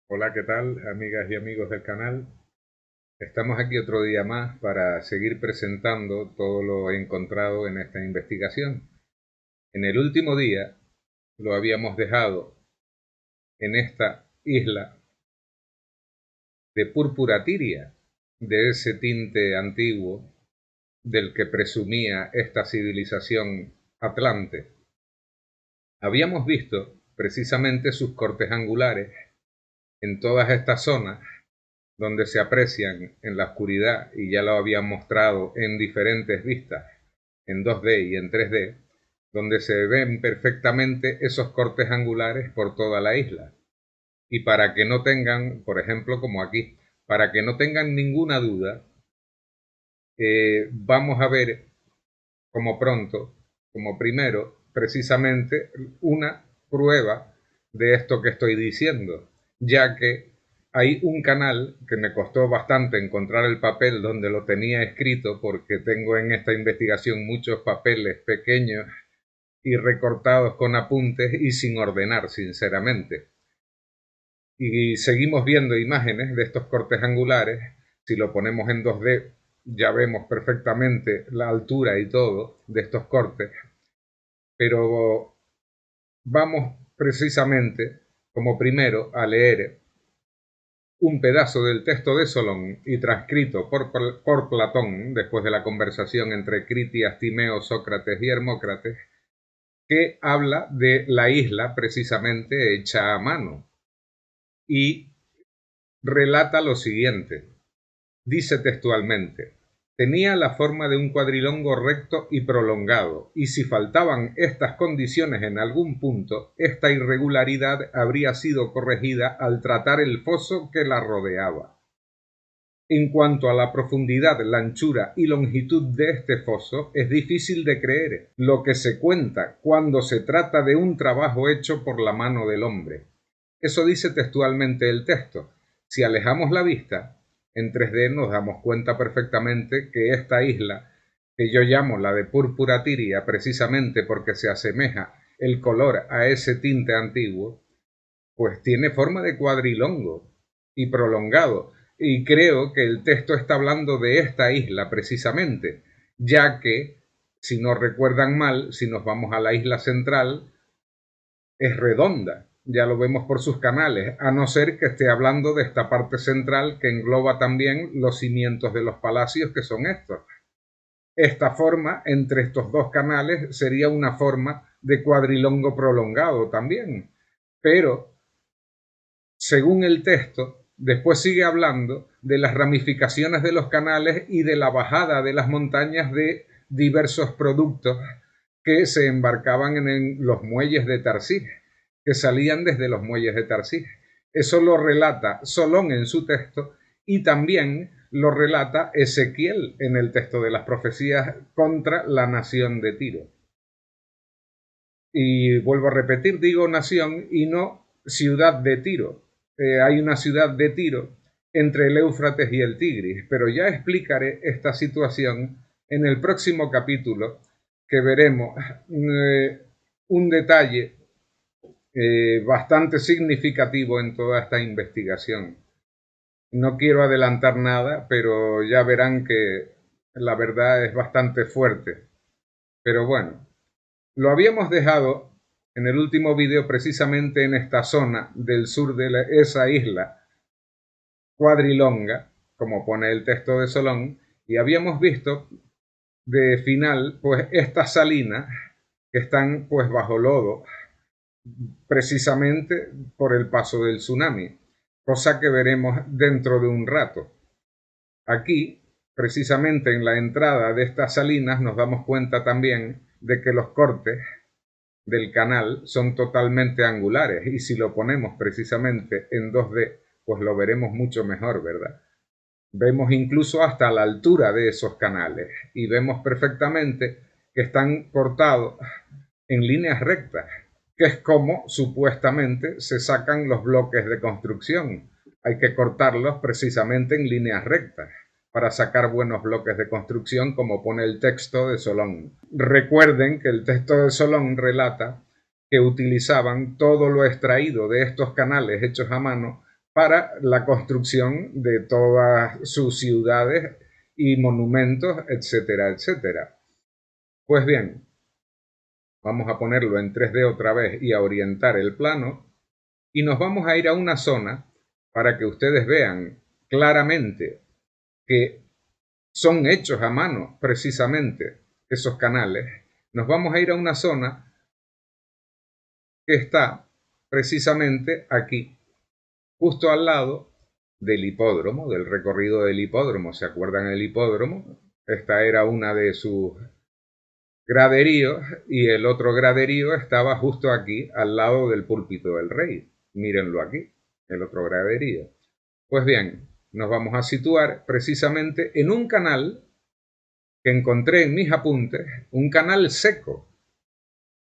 Hola, ¿qué tal, amigas y amigos del canal? Estamos aquí otro día más para seguir presentando todo lo encontrado en esta investigación. En el último día lo habíamos dejado en esta isla de púrpura tiria, de ese tinte antiguo del que presumía esta civilización atlante. Habíamos visto precisamente sus cortes angulares en todas estas zonas donde se aprecian en la oscuridad, y ya lo habían mostrado en diferentes vistas, en 2D y en 3D, donde se ven perfectamente esos cortes angulares por toda la isla. Y para que no tengan, por ejemplo, como aquí, para que no tengan ninguna duda, vamos a ver como pronto, como primero, precisamente una prueba de esto que estoy diciendo, ya que hay un canal que me costó bastante encontrar el papel donde lo tenía escrito, porque tengo en esta investigación muchos papeles pequeños y recortados con apuntes y sin ordenar, sinceramente. Y seguimos viendo imágenes de estos cortes angulares. Si lo ponemos en 2D, ya vemos perfectamente la altura y todo de estos cortes, pero vamos precisamente como primero a leer un pedazo del texto de Solón y transcrito por Platón después de la conversación entre Critias, Timeo, Sócrates y Hermócrates, que habla de la isla precisamente hecha a mano y relata lo siguiente. Dice textualmente: tenía la forma de un cuadrilongo recto y prolongado, y si faltaban estas condiciones en algún punto, esta irregularidad habría sido corregida al tratar el foso que la rodeaba. En cuanto a la profundidad, la anchura y longitud de este foso, es difícil de creer lo que se cuenta cuando se trata de un trabajo hecho por la mano del hombre. Eso dice textualmente el texto. Si alejamos la vista, en 3D nos damos cuenta perfectamente que esta isla, que yo llamo la de púrpura tiria precisamente porque se asemeja el color a ese tinte antiguo, pues tiene forma de cuadrilongo y prolongado. Y creo que el texto está hablando de esta isla precisamente, ya que, si no recuerdan mal, si nos vamos a la isla central, es redonda. Ya lo vemos por sus canales, a no ser que esté hablando de esta parte central que engloba también los cimientos de los palacios, que son estos. Esta forma entre estos dos canales sería una forma de cuadrilongo prolongado también. Pero, según el texto, después sigue hablando de las ramificaciones de los canales y de la bajada de las montañas de diversos productos que se embarcaban en los muelles de Tarsis, que salían desde los muelles de Tarsis. Eso lo relata Solón en su texto y también lo relata Ezequiel en el texto de las profecías contra la nación de Tiro. Y vuelvo a repetir, digo nación y no ciudad de Tiro. Hay una ciudad de Tiro entre el Éufrates y el Tigris, pero ya explicaré esta situación en el próximo capítulo, que veremos un detalle bastante significativo en toda esta investigación. No quiero adelantar nada, pero ya verán que la verdad es bastante fuerte. Pero bueno, lo habíamos dejado en el último vídeo precisamente en esta zona del sur de esa isla cuadrilonga, como pone el texto de Solón, y habíamos visto de final pues estas salinas que están pues bajo lodo precisamente por el paso del tsunami, cosa que veremos dentro de un rato. Aquí, precisamente en la entrada de estas salinas, nos damos cuenta también de que los cortes del canal son totalmente angulares, y si lo ponemos precisamente en 2D, pues lo veremos mucho mejor, ¿verdad? Vemos incluso hasta la altura de esos canales y vemos perfectamente que están cortados en líneas rectas, que es como supuestamente se sacan los bloques de construcción. Hay que cortarlos precisamente en líneas rectas para sacar buenos bloques de construcción, como pone el texto de Solón. Recuerden que el texto de Solón relata que utilizaban todo lo extraído de estos canales hechos a mano para la construcción de todas sus ciudades y monumentos, etcétera, etcétera. Pues bien, vamos a ponerlo en 3D otra vez y a orientar el plano y nos vamos a ir a una zona para que ustedes vean claramente que son hechos a mano precisamente esos canales. Nos vamos a ir a una zona que está precisamente aquí, justo al lado del hipódromo, del recorrido del hipódromo. ¿Se acuerdan el hipódromo? Esta era una de sus graderíos y el otro graderío estaba justo aquí, al lado del púlpito del rey. Mírenlo aquí, el otro graderío. Pues bien, nos vamos a situar precisamente en un canal que encontré en mis apuntes, un canal seco,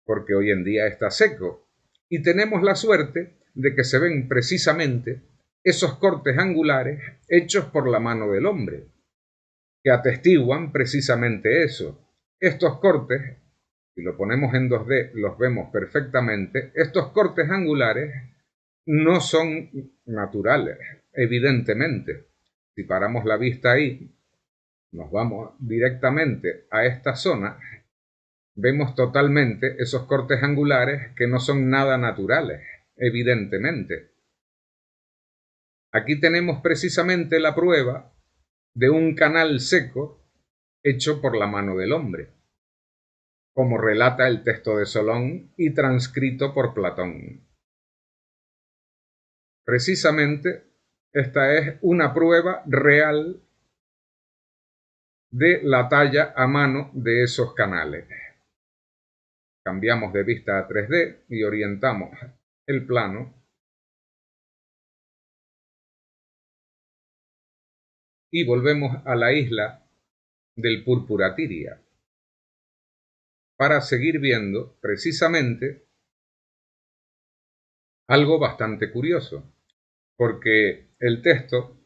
porque hoy en día está seco, y tenemos la suerte de que se ven precisamente esos cortes angulares hechos por la mano del hombre, que atestiguan precisamente eso. Estos cortes, si lo ponemos en 2D, los vemos perfectamente. Estos cortes angulares no son naturales, evidentemente. Si paramos la vista ahí, nos vamos directamente a esta zona, vemos totalmente esos cortes angulares que no son nada naturales, evidentemente. Aquí tenemos precisamente la prueba de un canal seco hecho por la mano del hombre, como relata el texto de Solón y transcrito por Platón. Precisamente esta es una prueba real de la talla a mano de esos canales. Cambiamos de vista a 3D y orientamos el plano y volvemos a la isla del Púrpura Tiria para seguir viendo precisamente algo bastante curioso, porque el texto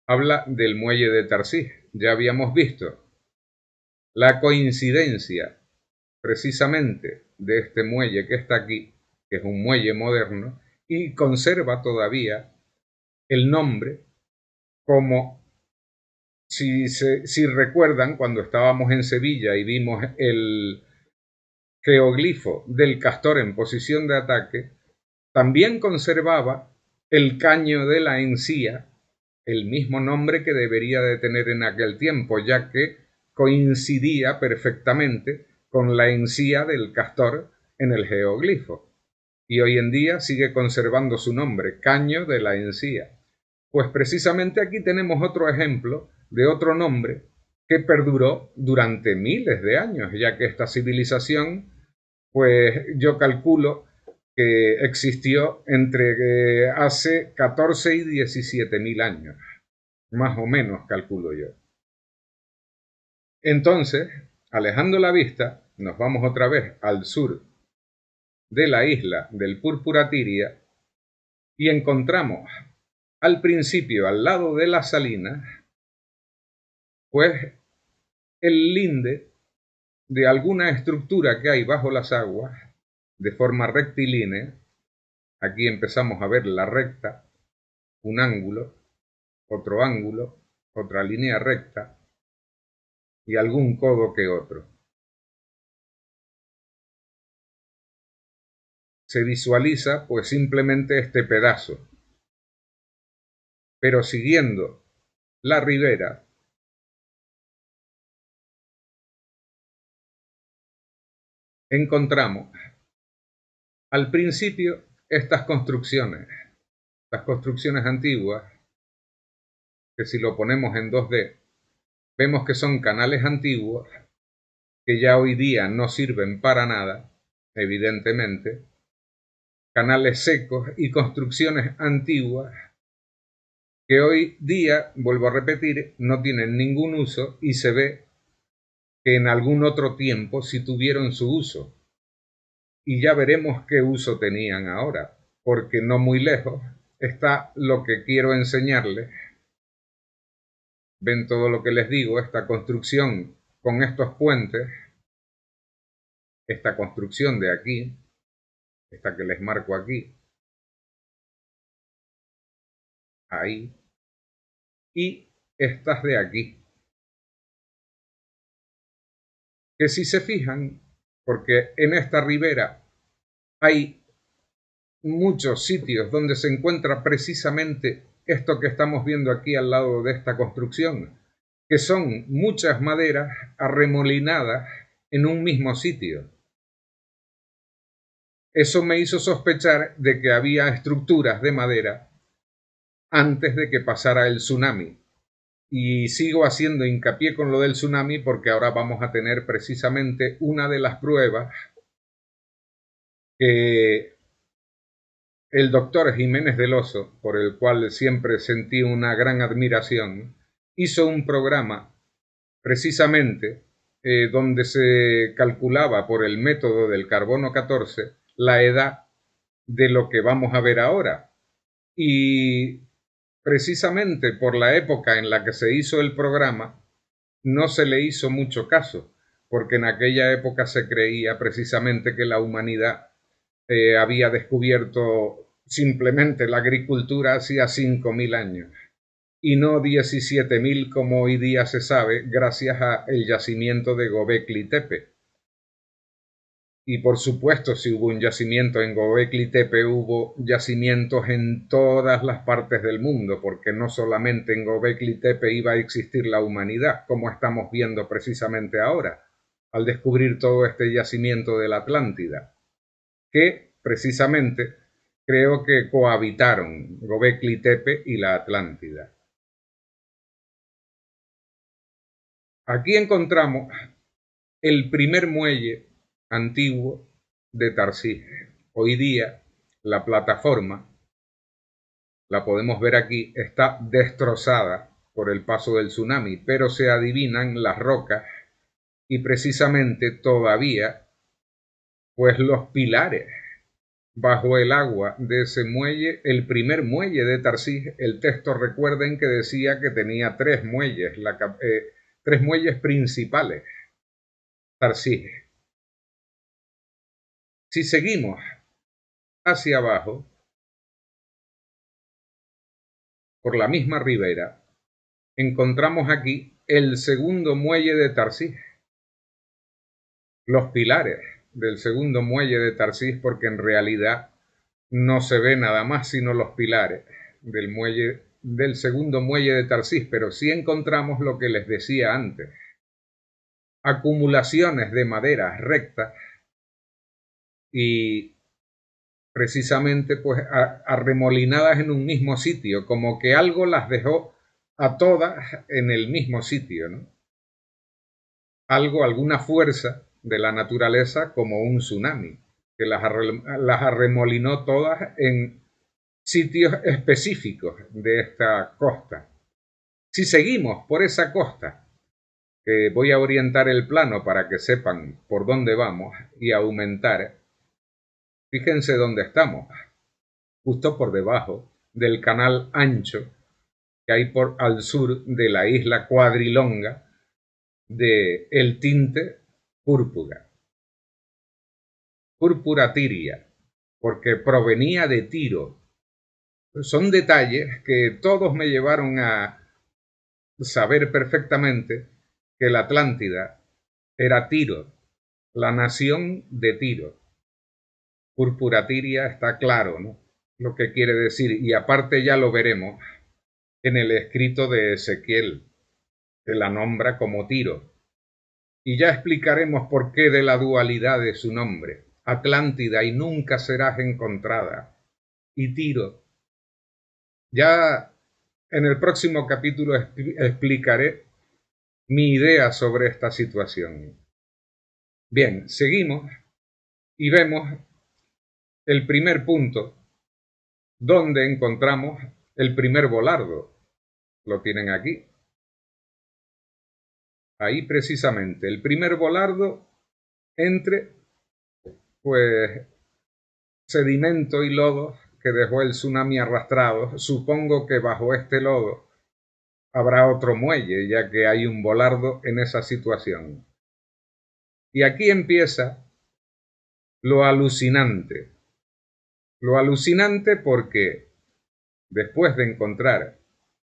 habla del muelle de Tarsís. Ya habíamos visto la coincidencia precisamente de este muelle que está aquí, que es un muelle moderno, y conserva todavía el nombre como, si recuerdan, cuando estábamos en Sevilla y vimos el geoglifo del castor en posición de ataque, también conservaba el caño de la encía, el mismo nombre que debería de tener en aquel tiempo, ya que coincidía perfectamente con la encía del castor en el geoglifo. Y hoy en día sigue conservando su nombre, caño de la encía. Pues precisamente aquí tenemos otro ejemplo de otro nombre que perduró durante miles de años, ya que esta civilización, pues yo calculo que existió entre hace 14 y 17 mil años, más o menos calculo yo. Entonces, alejando la vista, nos vamos otra vez al sur de la isla del Púrpura Tiria y encontramos al principio, al lado de las salinas, pues el linde de alguna estructura que hay bajo las aguas de forma rectilínea. Aquí empezamos a ver la recta, un ángulo, otra línea recta y algún codo que otro. Se visualiza pues simplemente este pedazo, pero siguiendo la ribera encontramos al principio estas construcciones antiguas, que si lo ponemos en 2D, vemos que son canales antiguos que ya hoy día no sirven para nada, evidentemente, canales secos y construcciones antiguas que hoy día, vuelvo a repetir, no tienen ningún uso y se ve que en algún otro tiempo sí tuvieron su uso. Y ya veremos qué uso tenían ahora, porque no muy lejos está lo que quiero enseñarles. Ven todo lo que les digo, esta construcción con estos puentes, esta construcción de aquí, esta que les marco aquí, ahí, y estas de aquí. Que si se fijan, porque en esta ribera hay muchos sitios donde se encuentra precisamente esto que estamos viendo aquí al lado de esta construcción, que son muchas maderas arremolinadas en un mismo sitio. Eso me hizo sospechar de que había estructuras de madera antes de que pasara el tsunami. Y sigo haciendo hincapié con lo del tsunami porque ahora vamos a tener precisamente una de las pruebas que el doctor Jiménez del Oso, por el cual siempre sentí una gran admiración, hizo un programa precisamente donde se calculaba por el método del carbono 14 la edad de lo que vamos a ver ahora. Y precisamente por la época en la que se hizo el programa, no se le hizo mucho caso, porque en aquella época se creía precisamente que la humanidad había descubierto simplemente la agricultura hacía 5.000 años y no 17.000 como hoy día se sabe gracias al yacimiento de Göbekli Tepe. Y por supuesto, si hubo un yacimiento en Göbekli Tepe, hubo yacimientos en todas las partes del mundo, porque no solamente en Göbekli Tepe iba a existir la humanidad, como estamos viendo precisamente ahora, al descubrir todo este yacimiento de la Atlántida, que precisamente creo que cohabitaron Göbekli Tepe y la Atlántida. Aquí encontramos el primer muelle antiguo de Tarsis. Hoy día la plataforma, la podemos ver aquí, está destrozada por el paso del tsunami, pero se adivinan las rocas y precisamente todavía pues los pilares bajo el agua de ese muelle, el primer muelle de Tarsis. El texto, recuerden que decía que tenía tres muelles principales, Tarsis. Si seguimos hacia abajo, por la misma ribera, encontramos aquí el segundo muelle de Tarsis, los pilares del segundo muelle de Tarsis, porque en realidad no se ve nada más sino los pilares del segundo muelle de Tarsis, pero sí encontramos lo que les decía antes, acumulaciones de maderas rectas y precisamente pues arremolinadas en un mismo sitio, como que algo las dejó a todas en el mismo sitio, ¿no? Alguna fuerza de la naturaleza como un tsunami, que las arremolinó todas en sitios específicos de esta costa. Si seguimos por esa costa, que voy a orientar el plano para que sepan por dónde vamos y aumentar, fíjense dónde estamos, justo por debajo del canal ancho que hay al sur de la isla Cuadrilonga de el tinte púrpura, púrpura tiria, porque provenía de Tiro. Son detalles que todos me llevaron a saber perfectamente que la Atlántida era Tiro, la nación de Tiro. Púrpura tiria está claro, ¿no? Lo que quiere decir, y aparte ya lo veremos en el escrito de Ezequiel, que la nombra como Tiro. Y ya explicaremos por qué de la dualidad de su nombre, Atlántida y nunca serás encontrada, y Tiro. Ya en el próximo capítulo explicaré mi idea sobre esta situación. Bien, seguimos y vemos el primer punto donde encontramos el primer volardo. Lo tienen aquí. Ahí precisamente, el primer volardo entre pues sedimento y lodo que dejó el tsunami arrastrado. Supongo que bajo este lodo habrá otro muelle, ya que hay un volardo en esa situación. Y aquí empieza lo alucinante. Lo alucinante porque después de encontrar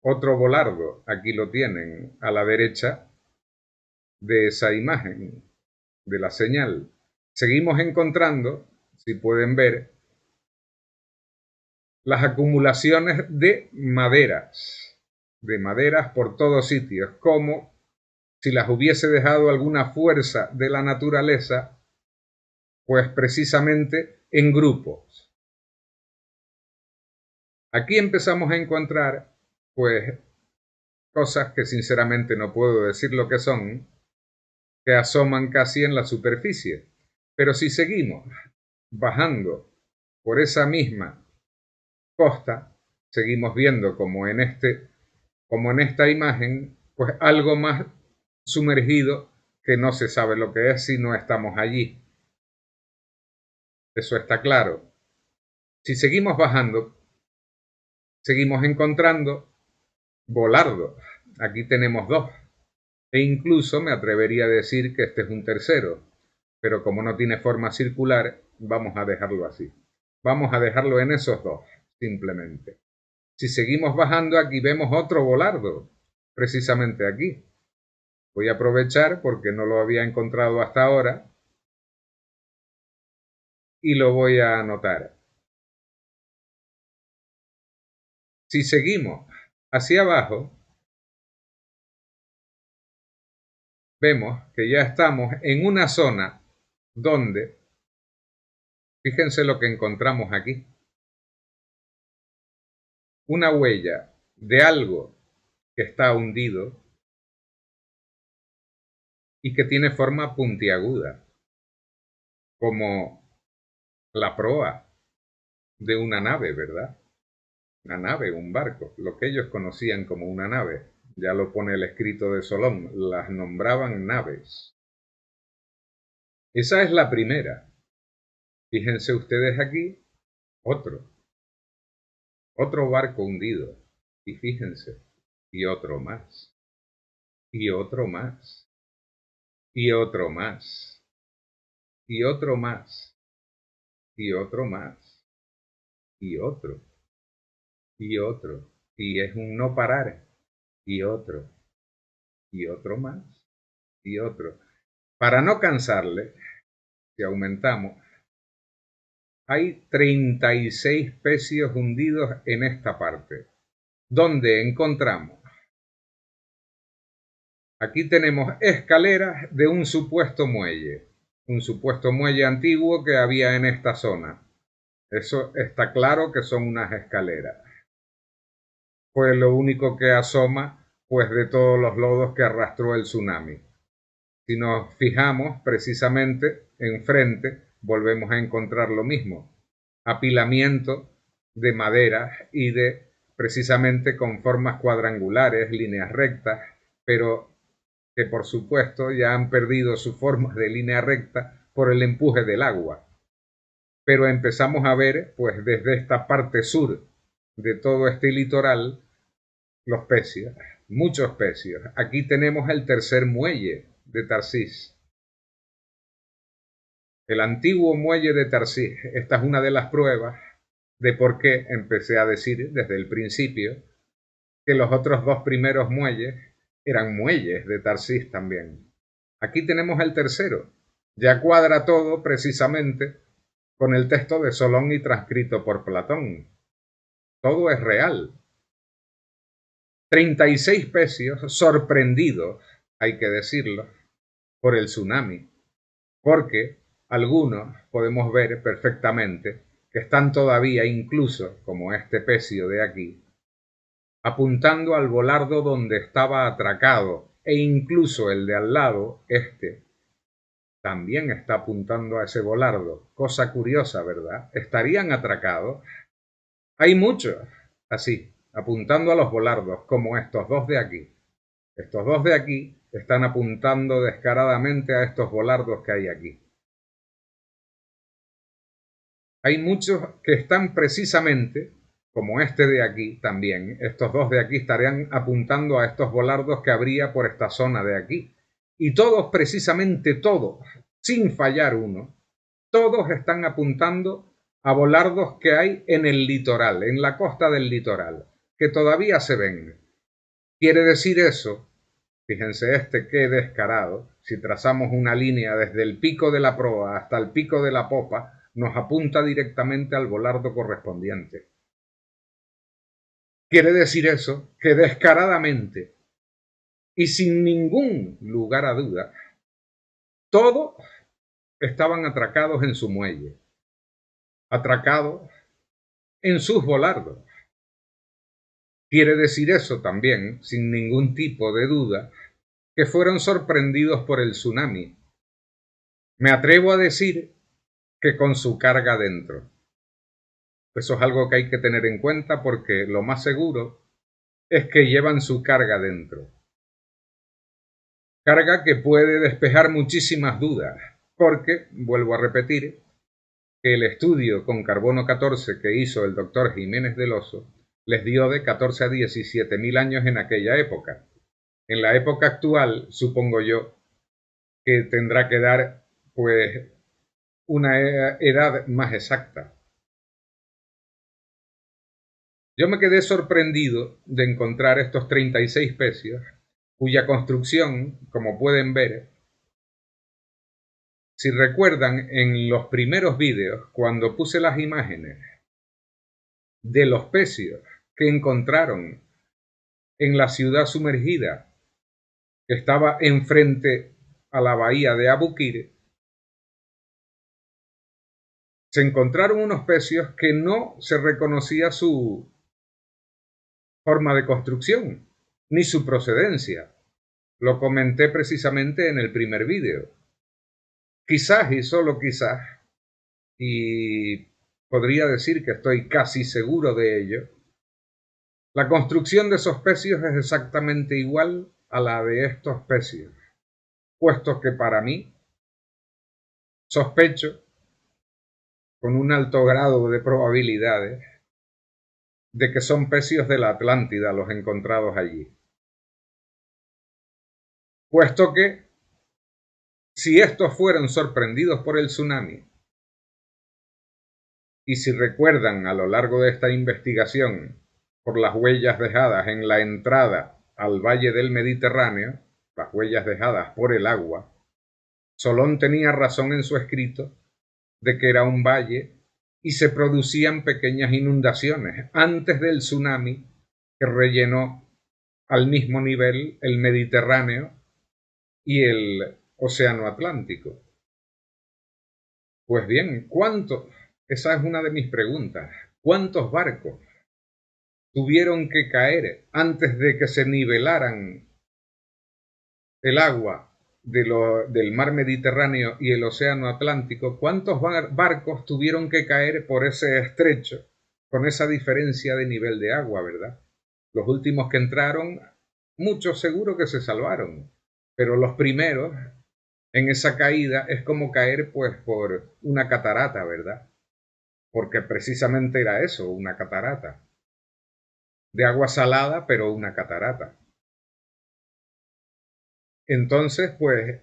otro volardo, aquí lo tienen a la derecha de esa imagen, de la señal, seguimos encontrando, si pueden ver, las acumulaciones de maderas por todos sitios, como si las hubiese dejado alguna fuerza de la naturaleza, pues precisamente en grupos. Aquí empezamos a encontrar, pues, cosas que sinceramente no puedo decir lo que son, que asoman casi en la superficie. Pero si seguimos bajando por esa misma costa, seguimos viendo como en esta imagen, pues algo más sumergido que no se sabe lo que es si no estamos allí. Eso está claro. Si seguimos bajando, seguimos encontrando volardos. Aquí tenemos dos. E incluso me atrevería a decir que este es un tercero. Pero como no tiene forma circular, vamos a dejarlo así. Vamos a dejarlo en esos dos, simplemente. Si seguimos bajando, aquí vemos otro volardo, precisamente aquí. Voy a aprovechar porque no lo había encontrado hasta ahora y lo voy a anotar. Si seguimos hacia abajo, vemos que ya estamos en una zona donde, fíjense lo que encontramos aquí, una huella de algo que está hundido y que tiene forma puntiaguda, como la proa de una nave, ¿verdad? Una nave, un barco, lo que ellos conocían como una nave. Ya lo pone el escrito de Solón, las nombraban naves. Esa es la primera. Fíjense ustedes aquí, otro barco hundido. Y fíjense, y otro más, y otro más, y otro más, y otro más, y otro más, y otro, y otro, y es un no parar, y otro más, y otro. Para no cansarle, si aumentamos, hay 36 pecios hundidos en esta parte, donde encontramos, aquí tenemos escaleras de un supuesto muelle antiguo que había en esta zona. Eso está claro que son unas escaleras. Pues lo único que asoma, pues de todos los lodos que arrastró el tsunami. Si nos fijamos precisamente enfrente, volvemos a encontrar lo mismo. Apilamiento de madera y de precisamente con formas cuadrangulares, líneas rectas, pero que por supuesto ya han perdido su forma de línea recta por el empuje del agua. Pero empezamos a ver, pues desde esta parte sur de todo este litoral, los pecios, muchos pecios. Aquí tenemos el tercer muelle de Tarsis. El antiguo muelle de Tarsis. Esta es una de las pruebas de por qué empecé a decir desde el principio que los otros dos primeros muelles eran muelles de Tarsis también. Aquí tenemos el tercero. Ya cuadra todo precisamente con el texto de Solón y transcrito por Platón. Todo es real. 36 pecios sorprendidos, hay que decirlo, por el tsunami, porque algunos podemos ver perfectamente que están todavía, incluso como este pecio de aquí, apuntando al volardo donde estaba atracado, e incluso el de al lado, también está apuntando a ese volardo. Cosa curiosa, ¿verdad? ¿Estarían atracados? Hay muchos así, apuntando a los volardos, como estos dos de aquí. Estos dos de aquí están apuntando descaradamente a estos volardos que hay aquí. Hay muchos que están precisamente, como este de aquí también, estos dos de aquí estarían apuntando a estos volardos que habría por esta zona de aquí. Y todos, precisamente todos, sin fallar uno, todos están apuntando a volardos que hay en el litoral, en la costa del litoral, que todavía se ven. Quiere decir eso, fíjense qué descarado, si trazamos una línea desde el pico de la proa hasta el pico de la popa, nos apunta directamente al volardo correspondiente. Quiere decir eso que descaradamente y sin ningún lugar a duda, todos estaban atracados en su muelle, atracados en sus volardos. Quiere decir eso también, sin ningún tipo de duda, que fueron sorprendidos por el tsunami. Me atrevo a decir que con su carga dentro. Eso es algo que hay que tener en cuenta porque lo más seguro es que llevan su carga dentro. Carga que puede despejar muchísimas dudas, porque, vuelvo a repetir, que el estudio con carbono 14 que hizo el doctor Jiménez del Oso les dio de 14 a 17 mil años en aquella época. En la época actual, supongo yo, que tendrá que dar pues una edad más exacta. Yo me quedé sorprendido de encontrar estos 36 pecios, cuya construcción, como pueden ver, si recuerdan en los primeros vídeos, cuando puse las imágenes de los pecios que encontraron en la ciudad sumergida que estaba enfrente a la bahía de Abukir, se encontraron unos pecios que no se reconocía su forma de construcción ni su procedencia. Lo comenté precisamente en el primer vídeo. Quizás y solo quizás, y podría decir que estoy casi seguro de ello, la construcción de esos pecios es exactamente igual a la de estos pecios, puesto que para mí sospecho con un alto grado de probabilidades de que son pecios de la Atlántida los encontrados allí. Puesto que si estos fueron sorprendidos por el tsunami, y si recuerdan a lo largo de esta investigación por las huellas dejadas en la entrada al valle del Mediterráneo, las huellas dejadas por el agua, Solón tenía razón en su escrito de que era un valle y se producían pequeñas inundaciones antes del tsunami que rellenó al mismo nivel el Mediterráneo y el Océano Atlántico. Pues bien, ¿cuántos? Esa es una de mis preguntas. ¿Cuántos barcos tuvieron que caer antes de que se nivelaran el agua del mar Mediterráneo y el Océano Atlántico? ¿Cuántos barcos tuvieron que caer por ese estrecho con esa diferencia de nivel de agua, verdad? Los últimos que entraron, muchos seguro que se salvaron, pero los primeros en esa caída es como caer pues por una catarata, ¿verdad? Porque precisamente era eso, una catarata. De agua salada, pero una catarata. Entonces, pues,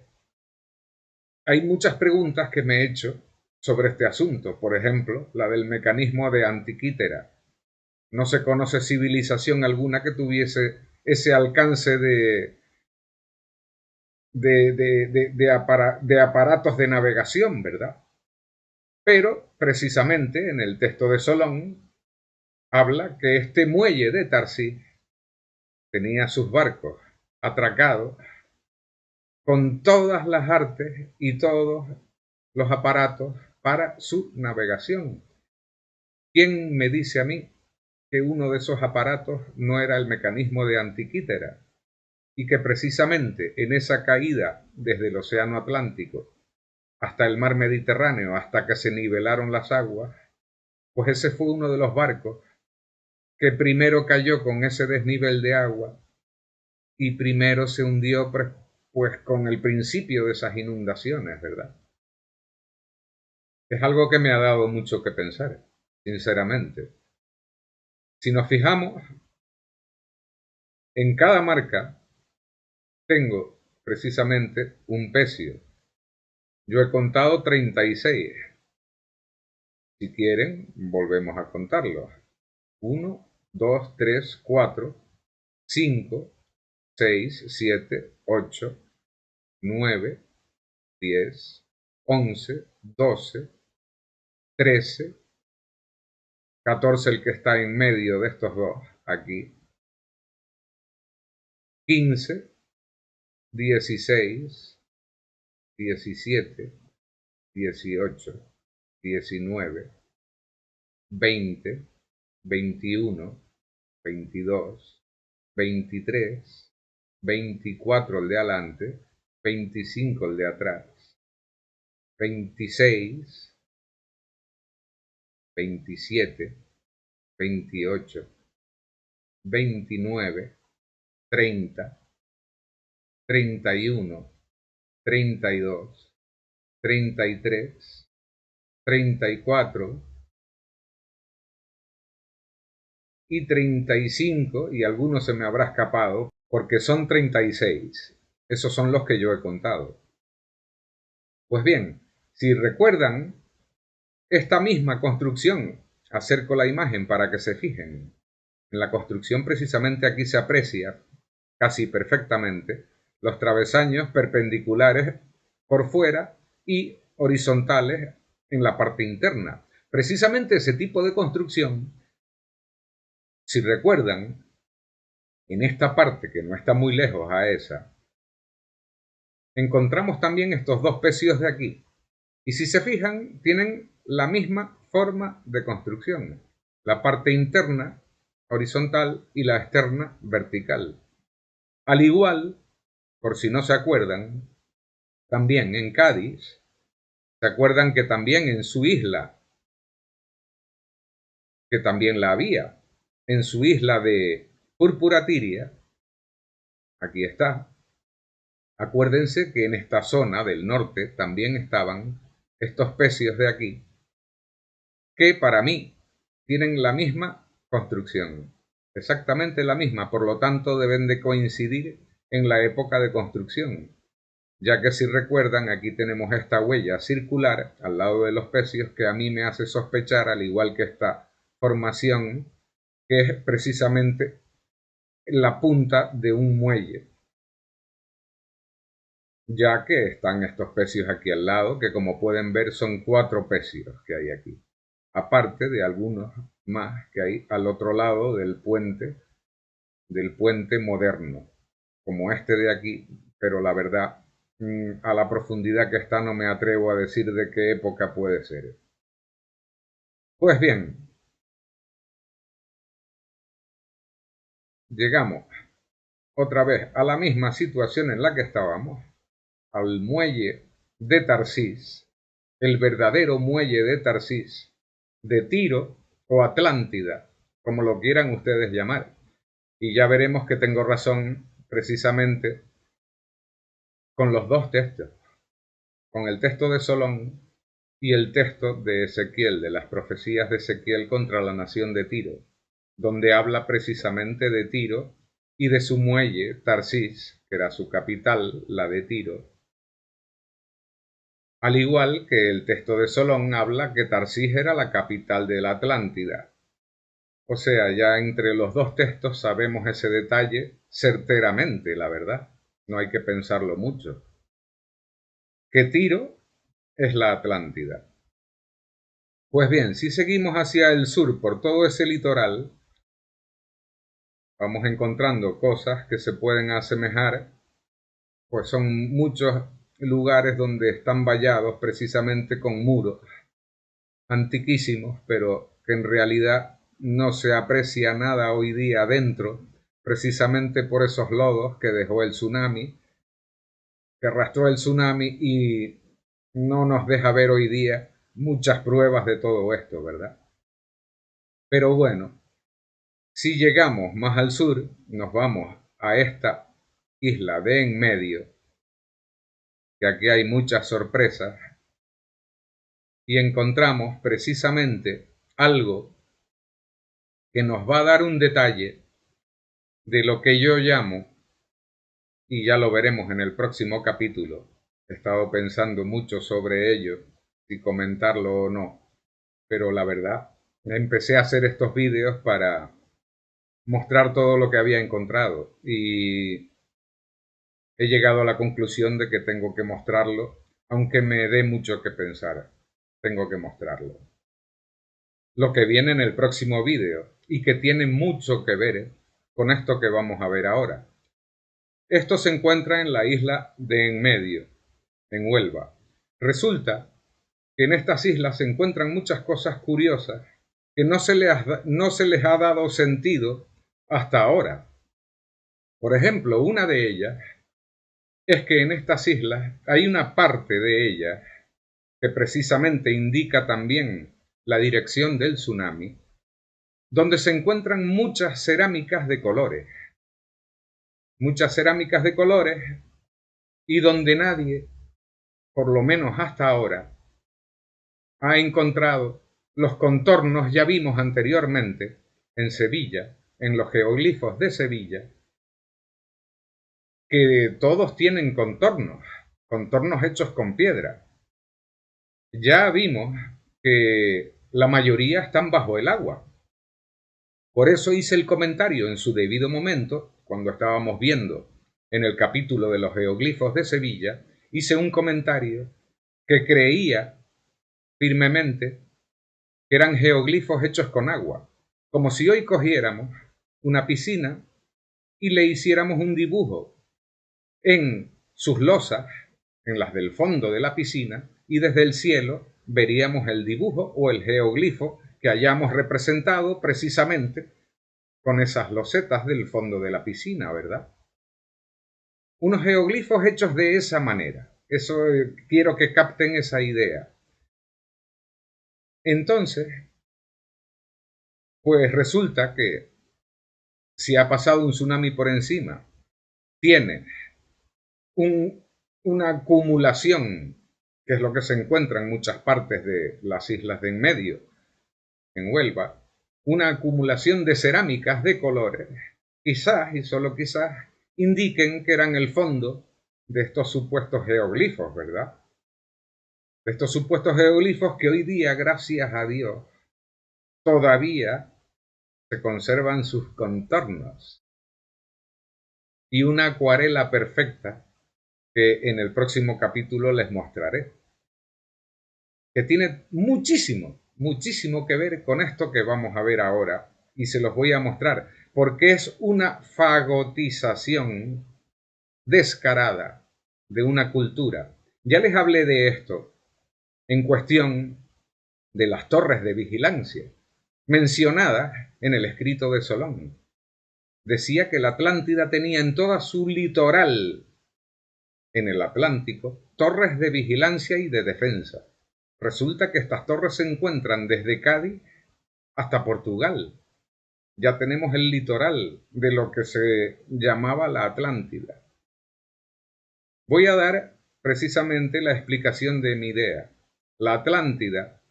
hay muchas preguntas que me he hecho sobre este asunto. Por ejemplo, la del mecanismo de Antiquítera. No se conoce civilización alguna que tuviese ese alcance de aparatos de navegación, ¿verdad? Pero, precisamente, en el texto de Solón, habla que este muelle de Tarsis tenía sus barcos atracados con todas las artes y todos los aparatos para su navegación. ¿Quién me dice a mí que uno de esos aparatos no era el mecanismo de Antiquítera y que precisamente en esa caída desde el Océano Atlántico hasta el mar Mediterráneo, hasta que se nivelaron las aguas, pues ese fue uno de los barcos que primero cayó con ese desnivel de agua y primero se hundió pues con el principio de esas inundaciones, ¿verdad? Es algo que me ha dado mucho que pensar, sinceramente. Si nos fijamos, en cada marca tengo precisamente un pecio. Yo he contado 36. Si quieren, volvemos a contarlos. 1, 2, 3, 4, 5, 6, 7, 8, 9, 10, 11, 12, 13, 14 el que está en medio de estos dos, aquí, 15, 16, 17, 18, 19, 20, 21, 22, 23, 24 el de adelante, 25 el de atrás, 26, 27, 28, 29, 30, 31, 32, 33, 34 y 35, y algunos se me habrá escapado, porque son 36. Esos son los que yo he contado. Pues bien, si recuerdan, esta misma construcción, acerco la imagen para que se fijen. En la construcción precisamente aquí se aprecia casi perfectamente los travesaños perpendiculares por fuera y horizontales en la parte interna. Precisamente ese tipo de construcción, si recuerdan, en esta parte que no está muy lejos a esa, encontramos también estos dos pecios de aquí. Y si se fijan, tienen la misma forma de construcción. La parte interna horizontal y la externa vertical. Al igual, por si no se acuerdan, también en Cádiz, se acuerdan que también en su isla, que también la había, en su isla de Purpuratiria, aquí está. Acuérdense que en esta zona del norte también estaban estos pecios de aquí, que para mí tienen la misma construcción, exactamente la misma, por lo tanto deben de coincidir en la época de construcción, ya que si recuerdan aquí tenemos esta huella circular al lado de los pecios que a mí me hace sospechar, al igual que esta formación, que es precisamente la punta de un muelle, ya que están estos pecios aquí al lado, que como pueden ver son 4 pecios que hay aquí, aparte de algunos más que hay al otro lado del puente moderno, como este de aquí, pero la verdad, a la profundidad que está no me atrevo a decir de qué época puede ser. Pues bien, llegamos otra vez a la misma situación en la que estábamos, al muelle de Tarsis, el verdadero muelle de Tarsis, de Tiro o Atlántida, como lo quieran ustedes llamar. Y ya veremos que tengo razón precisamente con los dos textos, con el texto de Solón y el texto de Ezequiel, de las profecías de Ezequiel contra la nación de Tiro, donde habla precisamente de Tiro y de su muelle, Tarsis, que era su capital, la de Tiro, al igual que el texto de Solón habla que Tarsis era la capital de la Atlántida. O sea, ya entre los dos textos sabemos ese detalle certeramente, la verdad. No hay que pensarlo mucho. Que Tiro es la Atlántida. Pues bien, si seguimos hacia el sur por todo ese litoral, vamos encontrando cosas que se pueden asemejar, pues son muchos lugares donde están vallados precisamente con muros antiquísimos, pero que en realidad no se aprecia nada hoy día dentro, precisamente por esos lodos que dejó el tsunami, que arrastró el tsunami y no nos deja ver hoy día muchas pruebas de todo esto, ¿verdad? Pero bueno, si llegamos más al sur, nos vamos a esta isla de en medio, que aquí hay muchas sorpresas, y encontramos precisamente algo que nos va a dar un detalle de lo que yo llamo, y ya lo veremos en el próximo capítulo, he estado pensando mucho sobre ello, si comentarlo o no, pero la verdad, empecé a hacer estos vídeos para mostrar todo lo que había encontrado y he llegado a la conclusión de que tengo que mostrarlo, aunque me dé mucho que pensar. Tengo que mostrarlo. Lo que viene en el próximo vídeo y que tiene mucho que ver con esto que vamos a ver ahora. Esto se encuentra en la isla de En Medio, en Huelva. Resulta que en estas islas se encuentran muchas cosas curiosas que no se les ha dado sentido hasta ahora. Por ejemplo, una de ellas es que en estas islas hay una parte de ellas que precisamente indica también la dirección del tsunami, donde se encuentran muchas cerámicas de colores. Muchas cerámicas de colores y donde nadie, por lo menos hasta ahora, ha encontrado los contornos. Ya vimos anteriormente en Sevilla, en los geoglifos de Sevilla, que todos tienen contornos hechos con piedra. Ya vimos que la mayoría están bajo el agua. Por eso hice el comentario en su debido momento, cuando estábamos viendo en el capítulo de los geoglifos de Sevilla, hice un comentario que creía firmemente que eran geoglifos hechos con agua, como si hoy cogiéramos una piscina y le hiciéramos un dibujo en sus losas, en las del fondo de la piscina, y desde el cielo veríamos el dibujo o el geoglifo que hayamos representado precisamente con esas losetas del fondo de la piscina, ¿verdad? Unos geoglifos hechos de esa manera. Eso quiero que capten esa idea. Entonces, pues resulta que si ha pasado un tsunami por encima, tiene una acumulación, que es lo que se encuentra en muchas partes de las islas de en medio, en Huelva, una acumulación de cerámicas de colores, quizás, y solo quizás, indiquen que eran el fondo de estos supuestos geoglifos, ¿verdad? De estos supuestos geoglifos que hoy día, gracias a Dios, todavía se conservan sus contornos y una acuarela perfecta que en el próximo capítulo les mostraré, que tiene muchísimo que ver con esto que vamos a ver ahora y se los voy a mostrar, porque es una fagotización descarada de una cultura. Ya les hablé de esto en cuestión de las torres de vigilancia, mencionadas en el escrito de Solón. Decía que la Atlántida tenía en toda su litoral, en el Atlántico, torres de vigilancia y de defensa. Resulta que estas torres se encuentran desde Cádiz hasta Portugal. Ya tenemos el litoral de lo que se llamaba la Atlántida. Voy a dar precisamente la explicación de mi idea. La Atlántida,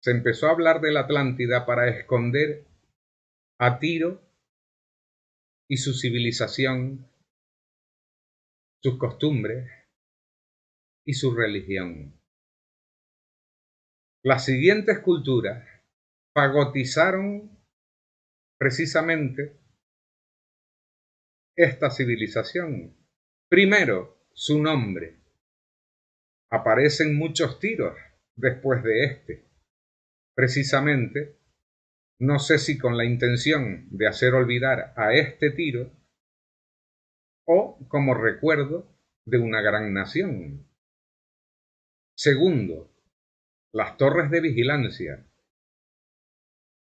se empezó a hablar de la Atlántida para esconder a Tiro y su civilización, sus costumbres y su religión. Las siguientes culturas fagotizaron precisamente esta civilización. Primero, su nombre. Aparecen muchos Tiros después de este. Precisamente, no sé si con la intención de hacer olvidar a este Tiro o como recuerdo de una gran nación. Segundo, las torres de vigilancia.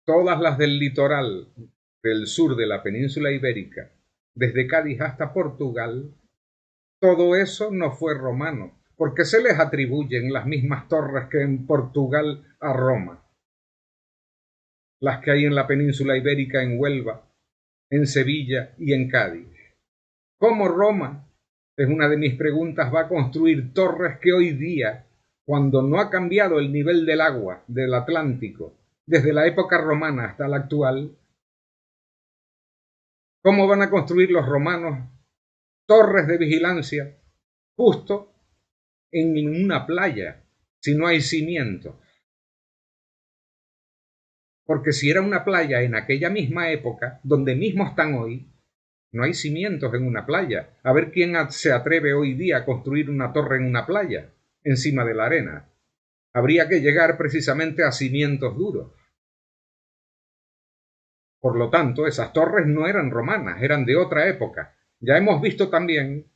Todas las del litoral del sur de la península ibérica, desde Cádiz hasta Portugal, todo eso no fue romano, porque se les atribuyen las mismas torres que en Portugal a Roma, las que hay en la península ibérica, en Huelva, en Sevilla y en Cádiz. ¿Cómo Roma, es una de mis preguntas, va a construir torres que hoy día, cuando no ha cambiado el nivel del agua del Atlántico, desde la época romana hasta la actual, cómo van a construir los romanos torres de vigilancia justo en una playa si no hay cimientos? Porque si era una playa en aquella misma época, donde mismo están hoy, no hay cimientos en una playa. A ver quién se atreve hoy día a construir una torre en una playa, encima de la arena. Habría que llegar precisamente a cimientos duros. Por lo tanto, esas torres no eran romanas, eran de otra época. Ya hemos visto también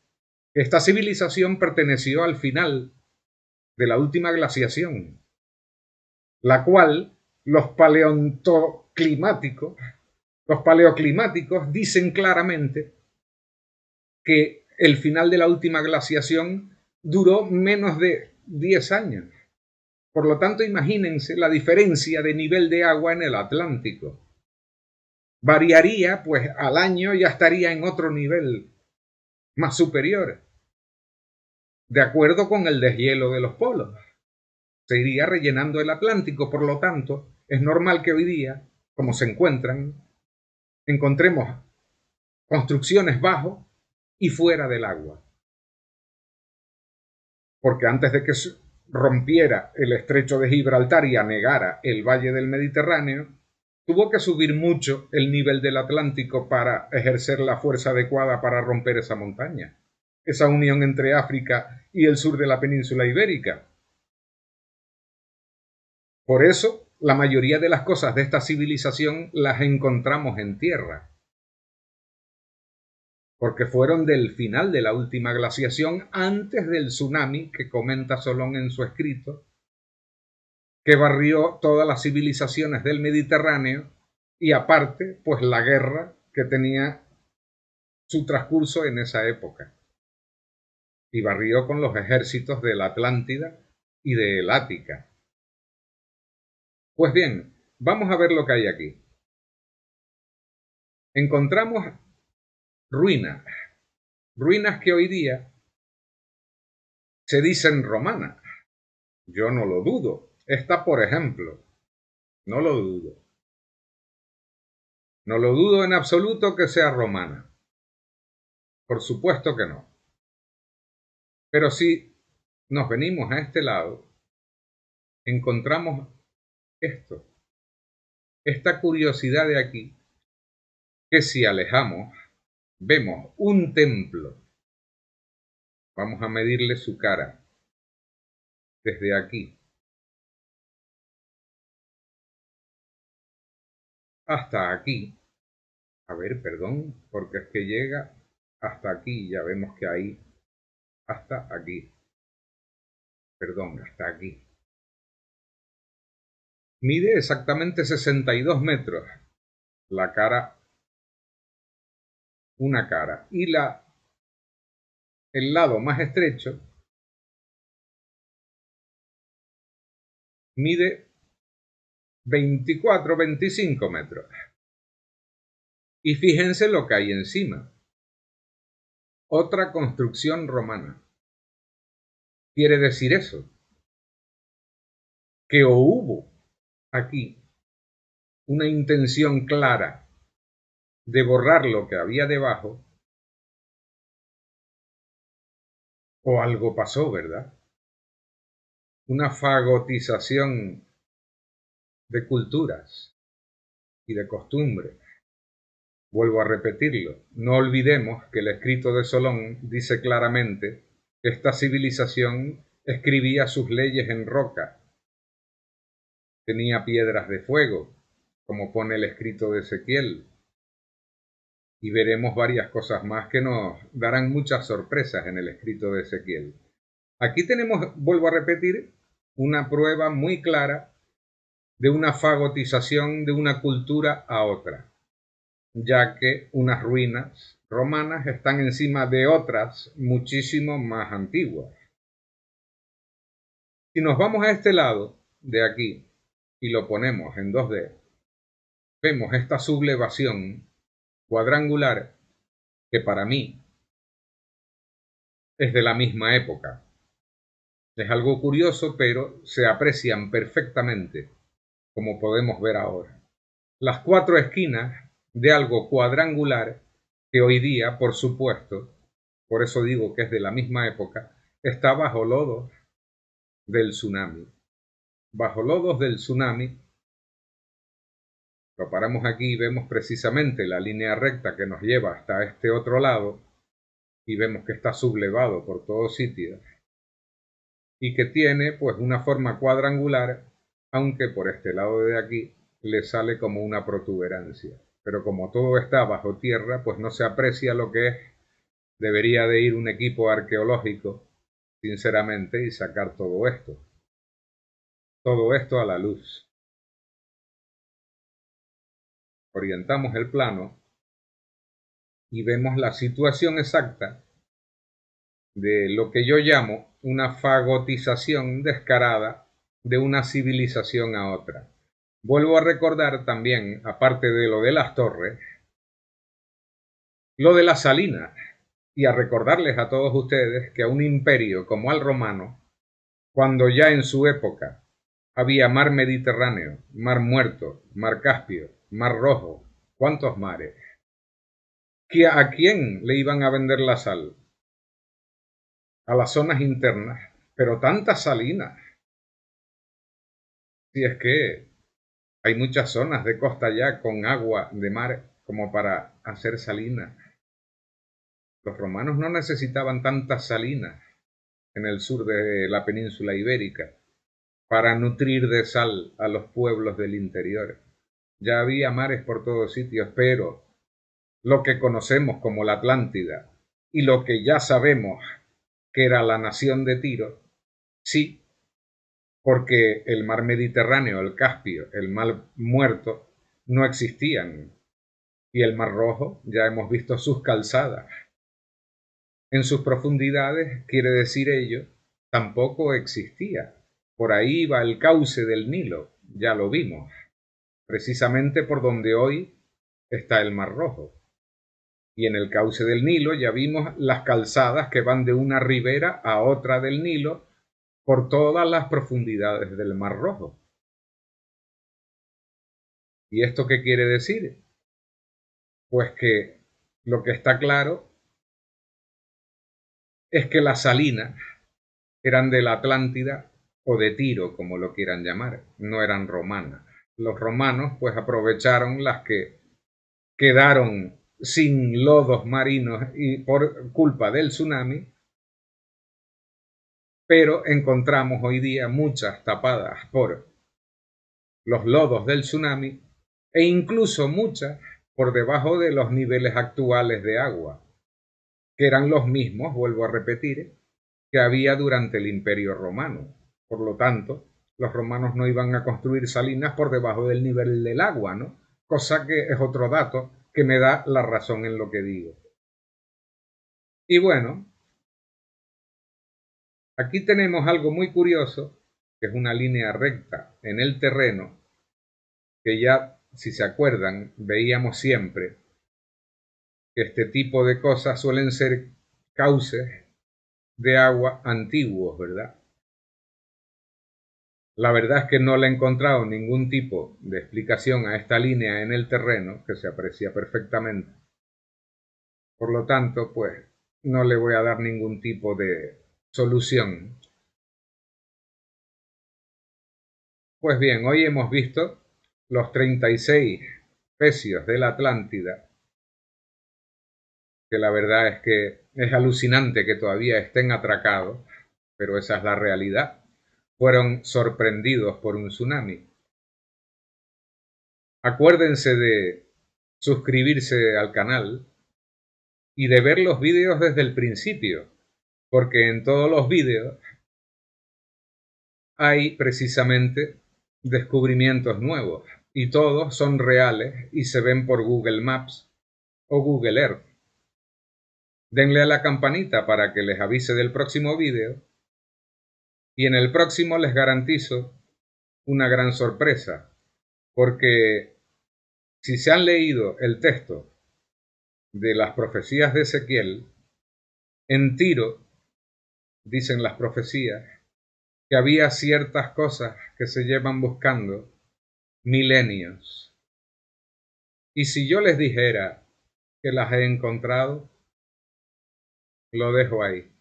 que esta civilización perteneció al final de la última glaciación, la cual los paleoclimáticos dicen claramente que el final de la última glaciación duró menos de 10 años. Por lo tanto, imagínense la diferencia de nivel de agua en el Atlántico. Variaría, pues al año ya estaría en otro nivel más superior, de acuerdo con el deshielo de los polos. Se iría rellenando el Atlántico, por lo tanto, es normal que hoy día, como se encontremos construcciones bajo y fuera del agua. Porque antes de que rompiera el estrecho de Gibraltar y anegara el valle del Mediterráneo, tuvo que subir mucho el nivel del Atlántico para ejercer la fuerza adecuada para romper esa montaña, esa unión entre África y el sur de la península ibérica. Por eso, la mayoría de las cosas de esta civilización las encontramos en tierra, porque fueron del final de la última glaciación, antes del tsunami que comenta Solón en su escrito, que barrió todas las civilizaciones del Mediterráneo y aparte, pues la guerra que tenía su transcurso en esa época. Y barrió con los ejércitos de la Atlántida y de el Ática. Pues bien, vamos a ver lo que hay aquí. Encontramos ruinas que hoy día se dicen romanas. Yo no lo dudo. Esta, por ejemplo, no lo dudo. No lo dudo en absoluto que sea romana. Por supuesto que no. Pero si nos venimos a este lado, encontramos esto, esta curiosidad de aquí, que si alejamos, vemos un templo. Vamos a medirle su cara desde aquí hasta aquí. A ver, perdón, porque es que llega hasta aquí, ya vemos que ahí, hasta aquí. Perdón, hasta aquí. Mide exactamente 62 metros. La cara, una cara. Y el lado más estrecho mide 24-25 metros. Y fíjense lo que hay encima. Otra construcción romana. Quiere decir eso, que o hubo aquí una intención clara de borrar lo que había debajo, o algo pasó, ¿verdad? Una fagotización de culturas y de costumbres. Vuelvo a repetirlo, no olvidemos que el escrito de Solón dice claramente que esta civilización escribía sus leyes en roca, tenía piedras de fuego, como pone el escrito de Ezequiel, y veremos varias cosas más que nos darán muchas sorpresas en el escrito de Ezequiel. Aquí tenemos, vuelvo a repetir, una prueba muy clara de una fagotización de una cultura a otra, ya que unas ruinas romanas están encima de otras muchísimo más antiguas. Si nos vamos a este lado de aquí y lo ponemos en 2D, vemos esta sublevación cuadrangular que para mí es de la misma época. Es algo curioso, pero se aprecian perfectamente, como podemos ver ahora. Las 4 esquinas de algo cuadrangular que hoy día, por supuesto, por eso digo que es de la misma época, está bajo lodos del tsunami. Bajo lodos del tsunami Lo paramos aquí y vemos precisamente la línea recta que nos lleva hasta este otro lado y vemos que está sublevado por todos sitios y que tiene pues una forma cuadrangular, aunque por este lado de aquí le sale como una protuberancia. Pero como todo está bajo tierra, pues no se aprecia lo que es. Debería de ir un equipo arqueológico, sinceramente, y sacar todo esto a la luz. Orientamos el plano y vemos la situación exacta de lo que yo llamo una fagotización descarada de una civilización a otra. Vuelvo a recordar también, aparte de lo de las torres, lo de las salinas, y a recordarles a todos ustedes que a un imperio como al romano, cuando ya en su época había mar Mediterráneo, mar Muerto, mar Caspio, mar Rojo, ¿cuántos mares? ¿A quién le iban a vender la sal? A las zonas internas, pero tantas salinas. Si es que hay muchas zonas de costa ya con agua de mar como para hacer salinas. Los romanos no necesitaban tantas salinas en el sur de la península ibérica para nutrir de sal a los pueblos del interior. Ya había mares por todos sitios, pero lo que conocemos como la Atlántida y lo que ya sabemos que era la nación de Tiro, sí, porque el mar Mediterráneo, el Caspio, el mar Muerto no existían, y el mar Rojo ya hemos visto sus calzadas. En sus profundidades, quiere decir ello, tampoco existía. Por ahí va el cauce del Nilo, ya lo vimos, precisamente por donde hoy está el mar Rojo. Y en el cauce del Nilo ya vimos las calzadas que van de una ribera a otra del Nilo por todas las profundidades del mar Rojo. ¿Y esto qué quiere decir? Pues que lo que está claro es que las salinas eran de la Atlántida o de Tiro, como lo quieran llamar, no eran romanas. Los romanos pues aprovecharon las que quedaron sin lodos marinos y por culpa del tsunami, pero encontramos hoy día muchas tapadas por los lodos del tsunami e incluso muchas por debajo de los niveles actuales de agua, que eran los mismos, vuelvo a repetir, que había durante el Imperio Romano. Por lo tanto, los romanos no iban a construir salinas por debajo del nivel del agua, ¿no? Cosa que es otro dato que me da la razón en lo que digo. Y bueno, aquí tenemos algo muy curioso, que es una línea recta en el terreno, que ya, si se acuerdan, veíamos siempre que este tipo de cosas suelen ser cauces de agua antiguos, ¿verdad? La verdad es que no le he encontrado ningún tipo de explicación a esta línea en el terreno, que se aprecia perfectamente. Por lo tanto, pues no le voy a dar ningún tipo de solución. Pues bien, hoy hemos visto los 36 pecios de la Atlántida, que la verdad es que es alucinante que todavía estén atracados, pero esa es la realidad. Fueron sorprendidos por un tsunami. Acuérdense de suscribirse al canal y de ver los vídeos desde el principio, porque en todos los vídeos hay precisamente descubrimientos nuevos y todos son reales y se ven por Google Maps o Google Earth. Denle a la campanita para que les avise del próximo vídeo y en el próximo les garantizo una gran sorpresa, porque si se han leído el texto de las profecías de Ezequiel, en Tiro, dicen las profecías, que había ciertas cosas que se llevan buscando milenios. Y si yo les dijera que las he encontrado, lo dejo ahí.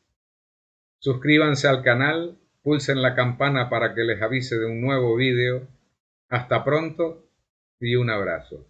Suscríbanse al canal, pulsen la campana para que les avise de un nuevo vídeo. Hasta pronto y un abrazo.